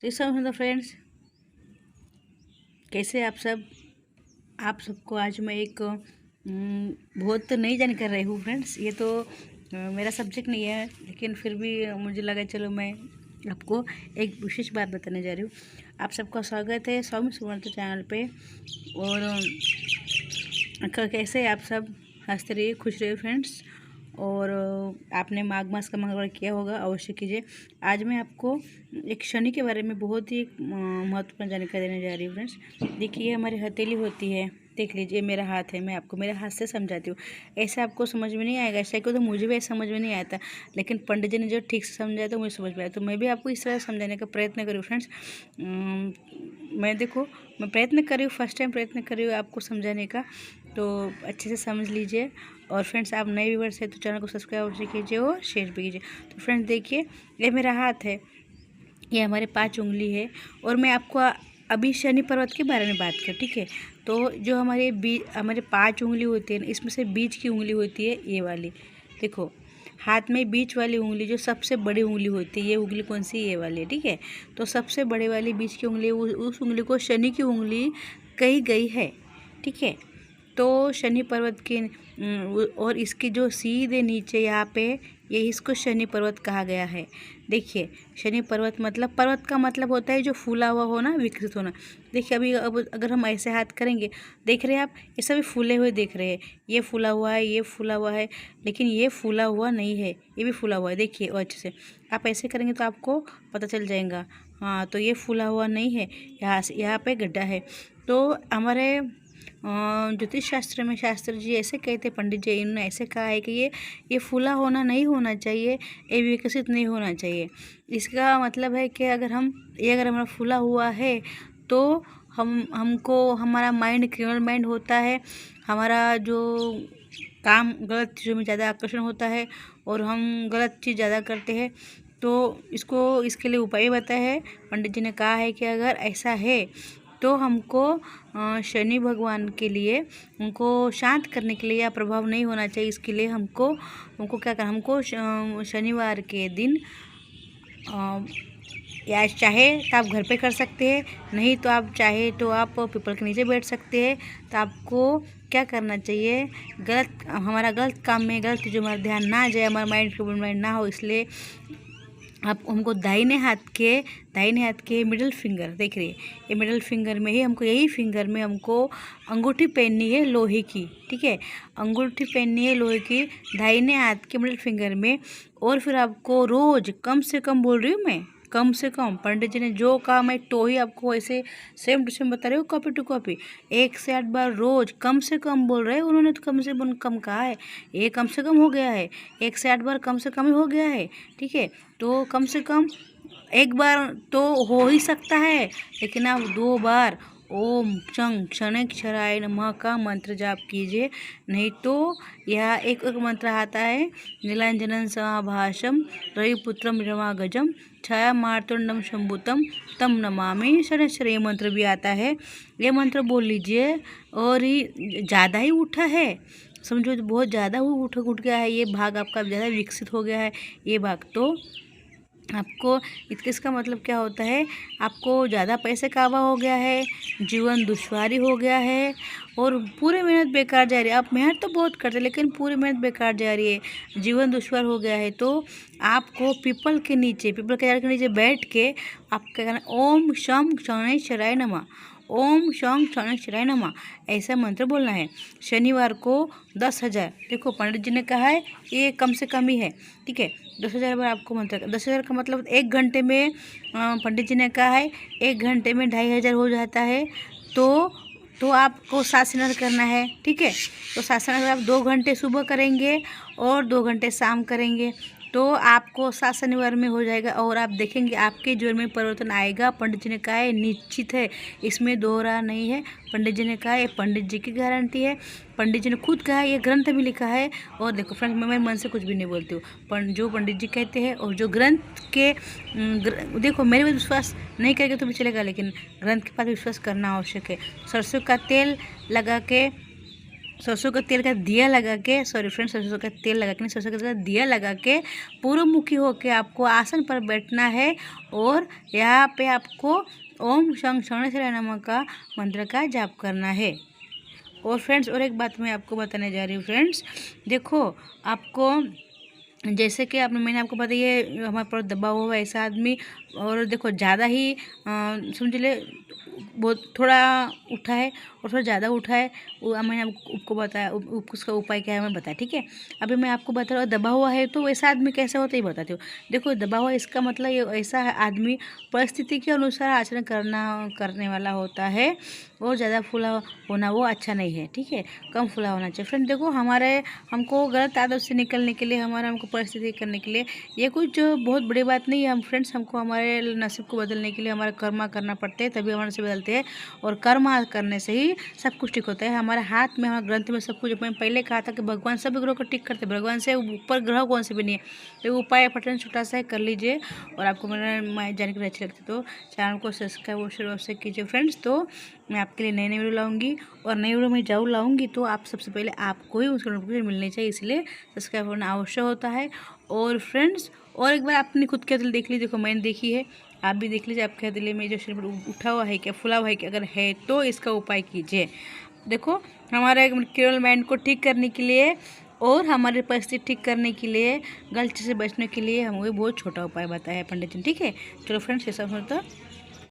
तो सब फ्रेंड्स, कैसे आप सबको आज मैं एक बहुत नई जानकारी रही हूँ फ्रेंड्स। ये तो मेरा सब्जेक्ट नहीं है, लेकिन फिर भी मुझे लगा चलो मैं आपको एक विशेष बात बताने जा रही हूँ। आप सबका स्वागत है स्वामी सुमंत चैनल पे। और कैसे आप सब हंसते रहिए, खुश रहिए फ्रेंड्स। और आपने माघ मास का मंगलवार किया होगा, अवश्य कीजिए। आज मैं आपको एक शनि के बारे में बहुत ही महत्वपूर्ण जानकारी देने जा रही हूँ फ्रेंड्स। देखिए, हमारी हथेली होती है, देख लीजिए मेरा हाथ है, मैं आपको मेरे हाथ से समझाती हूँ। ऐसे आपको समझ में नहीं आएगा, ऐसा क्यों, तो मुझे भी ऐसा समझ में नहीं आता, लेकिन पंडित जी ने जो ठीक से समझाया तो मुझे समझ में आया, तो मैं भी आपको इस तरह समझाने का प्रयत्न करूँ फ्रेंड्स। मैं प्रयत्न कर रही हूँ, फर्स्ट टाइम प्रयत्न कर रही हूँ आपको समझाने का, तो अच्छे से समझ लीजिए। और फ्रेंड्स, आप नए व्यूअर्स हैं तो चैनल को सब्सक्राइब अवश्य कीजिए और शेयर भी कीजिए। तो फ्रेंड्स देखिए, ये मेरा हाथ है, ये हमारे 5 उंगली है। और मैं आपको अभी शनि पर्वत के बारे में बात कर, ठीक है। तो जो हमारे 5 उंगली होती है, इसमें से बीच की उंगली होती है ये वाली। देखो, हाथ में बीच वाली उंगली जो सबसे बड़ी उंगली होती है, ये उंगली कौन सी, ये वाली, ठीक है। तो सबसे बड़े वाली बीच की उंगली, उस उंगली को शनि की उंगली कही गई है, ठीक है। तो शनि पर्वत के और इसके जो सीधे नीचे यहाँ पे, ये इसको शनि पर्वत कहा गया है। देखिए, शनि पर्वत मतलब, पर्वत का मतलब होता है जो फूला हुआ होना, विकसित होना। देखिए, अब अगर हम ऐसे हाथ करेंगे, देख रहे हैं आप, ये सभी फूले हुए देख रहे हैं, ये फूला हुआ है, ये फूला हुआ है, लेकिन ये फूला हुआ नहीं है, ये भी फूला हुआ है। देखिए और अच्छे से आप ऐसे करेंगे तो आपको पता चल जाएगा। हाँ, तो ये फूला हुआ नहीं है, यहाँ पे गड्ढा है। तो हमारे ज्योतिष शास्त्र में शास्त्र जी ऐसे कहते, पंडित जी इन्होंने ऐसे कहा है कि ये फूला होना नहीं होना चाहिए, ये विकसित नहीं होना चाहिए। इसका मतलब है कि अगर हमारा फूला हुआ है तो हमको हमारा माइंड क्रिमिनल माइंड होता है, हमारा जो काम गलत चीज़ों में ज़्यादा आकर्षण होता है और हम गलत चीज़ ज़्यादा करते हैं। तो इसके लिए उपाय बताया है, पंडित जी ने कहा है कि अगर ऐसा है तो हमको शनि भगवान के लिए, उनको शांत करने के लिए या प्रभाव नहीं होना चाहिए, इसके लिए हमको क्या करना, हमको शनिवार के दिन या चाहे तो आप घर पे कर सकते हैं, नहीं तो आप चाहे तो आप पीपल के नीचे बैठ सकते हैं। तो आपको क्या करना चाहिए, हमारा गलत काम में, गलत चीज़ों में ध्यान ना जाए, हमारा माइंड ना हो, इसलिए आप हमको दाहिने हाथ के मिडिल फिंगर, देख रही है, ये मिडिल फिंगर में ही हमको, यही फिंगर में हमको अंगूठी पहननी है लोहे की, ठीक है। अंगूठी पहननी है लोहे की दाहिने हाथ के मिडिल फिंगर में। और फिर आपको रोज़, कम से कम बोल रही हूँ मैं, कम से कम पंडित जी ने जो कहा, मैं तो ही आपको ऐसे सेम टू सेम बता रही हूँ, कॉपी टू कॉपी। 1 से 8 बार रोज, कम से कम बोल रहे हैं उन्होंने, तो कम से कम कहा है, ये कम से कम हो गया है, 1 से 8 बार कम से कम ही हो गया है, ठीक है। तो कम से कम 1 बार तो हो ही सकता है, लेकिन आप 2 बार ओम चंग क्षणेक्षराय नमः का मंत्र जाप कीजिए। नहीं तो यह एक मंत्र आता है, नीलांजनम समाभाषम रविपुत्रम रमागजम छाया मार्तंडम शंभुतम तम नमामि शनैश्चर, ये मंत्र भी आता है। ये मंत्र बोल लीजिए। और ये ज़्यादा ही उठा है, समझो तो बहुत ज़्यादा उठ गया है, ये भाग आपका ज़्यादा विकसित हो गया है, ये भाग, तो आपको इसका मतलब क्या होता है, आपको ज़्यादा पैसे काबा हो गया है, जीवन दुश्वारी हो गया है, और पूरी मेहनत बेकार जा रही है। आप मेहनत तो बहुत करते, लेकिन पूरी मेहनत बेकार जा रही है, जीवन दुश्वार हो गया है। तो आपको पीपल के झाड़ के नीचे बैठ के आप क्या करना, ओम शम शनैश्चराय नमः, ओम शं शनैश्चराय नमः, ऐसा मंत्र बोलना है। शनिवार को 10,000, देखो पंडित जी ने कहा है ये कम से कम ही है, ठीक है। 10,000 बार आपको मंत्र, 10,000 का मतलब 1 घंटे में, पंडित जी ने कहा है 1 घंटे में 2,500 हो जाता है। तो आपको 7 सिनार करना है, ठीक है। तो 7 सिनार आप 2 घंटे सुबह करेंगे और 2 घंटे शाम करेंगे, तो आपको 7 शनिवार में हो जाएगा। और आप देखेंगे आपके जीवन में परिवर्तन आएगा, पंडित जी ने कहा है, निश्चित है, इसमें दोहरा नहीं है। पंडित जी ने कहा है, पंडित जी की गारंटी है, पंडित जी ने खुद कहा है, ये ग्रंथ में लिखा है। और देखो फ्रेंड्स, मैं मेरे मन से कुछ भी नहीं बोलती हूँ, पर जो पंडित जी कहते हैं और जो ग्रंथ के देखो, मेरे पे विश्वास नहीं करेंगे तो भी चलेगा, लेकिन ग्रंथ के पास विश्वास करना आवश्यक है। सरसों का तेल लगा के सरसों का तेल का दिया लगा के, सॉरी फ्रेंड्स, सरसों का तेल लगा के नहीं, सरसों का तेल का दिया लगा के पूर्व मुखी होकर आपको आसन पर बैठना है और यहाँ पे आपको ओम शं शरणाय नमः का मंत्र का जाप करना है। और फ्रेंड्स, और एक बात मैं आपको बताने जा रही हूँ फ्रेंड्स, देखो आपको जैसे कि आपने मैंने आपको बताया ये हमारे पर दबा हुआ है ऐसा आदमी, और देखो ज़्यादा ही समझ ले बहुत थोड़ा उठा है और थोड़ा ज़्यादा उठा है, वो मैंने आपको बताया उसका उपाय क्या है मैं बताया, ठीक है। अभी मैं आपको बता रहा हूँ दबा हुआ है तो वैसा आदमी कैसा होता है ये बताती हूँ। देखो दबा हुआ इसका मतलब ये ऐसा आदमी परिस्थिति के अनुसार आचरण करने वाला होता है, और ज़्यादा फूला होना वो अच्छा नहीं है, ठीक है, कम फूला होना चाहिए। फ्रेंड देखो हमको गलत आदत से निकलने के लिए, हमको परिस्थिति करने के लिए ये कुछ बहुत बड़ी बात नहीं है। हम फ्रेंड्स हमको हमारे नसीब को बदलने के लिए हमारा कर्मा करना पड़ता है, तभी हमारे नसीब बदलते हैं, और कर्मा करने से ही सब कुछ ठीक होता है। हमारे हाथ में, हमारे ग्रंथ में सब कुछ। मैं पहले कहा था कि भगवान सभी ग्रहों को ठीक करते हैं, भगवान से ऊपर ग्रह कौन से भी नहीं है। तो उपाय पटन छोटा सा है, कर लीजिए। और आपको मेरा जानकारी अच्छी लगती तो चैनल को सब्सक्राइब और शेयर अवश्य कीजिए फ्रेंड्स। तो मैं आपके लिए नई नई वीडियो लाऊंगी, और नई वीडियो में जरूर लाऊंगी तो आप सबसे पहले आपको ही उसका नोटिफिकेशन मिलनी चाहिए, इसलिए सब्सक्राइब करना आवश्यक होता है। और फ्रेंड्स, और एक बार आपने खुद के दिल देख लीजिए, देखो मैंने देखी है, आप भी देख लीजिए आपके दिल में जो शरीर उठा हुआ है क्या, फुला हुआ है क्या, अगर है तो इसका उपाय कीजिए। देखो हमारे केवल माइंड को ठीक करने के लिए और हमारी परिस्थिति ठीक करने के लिए, गलती से बचने के लिए हमें बहुत छोटा उपाय बताया है पंडित जी, ठीक है। चलो फ्रेंड्स, ये सब होता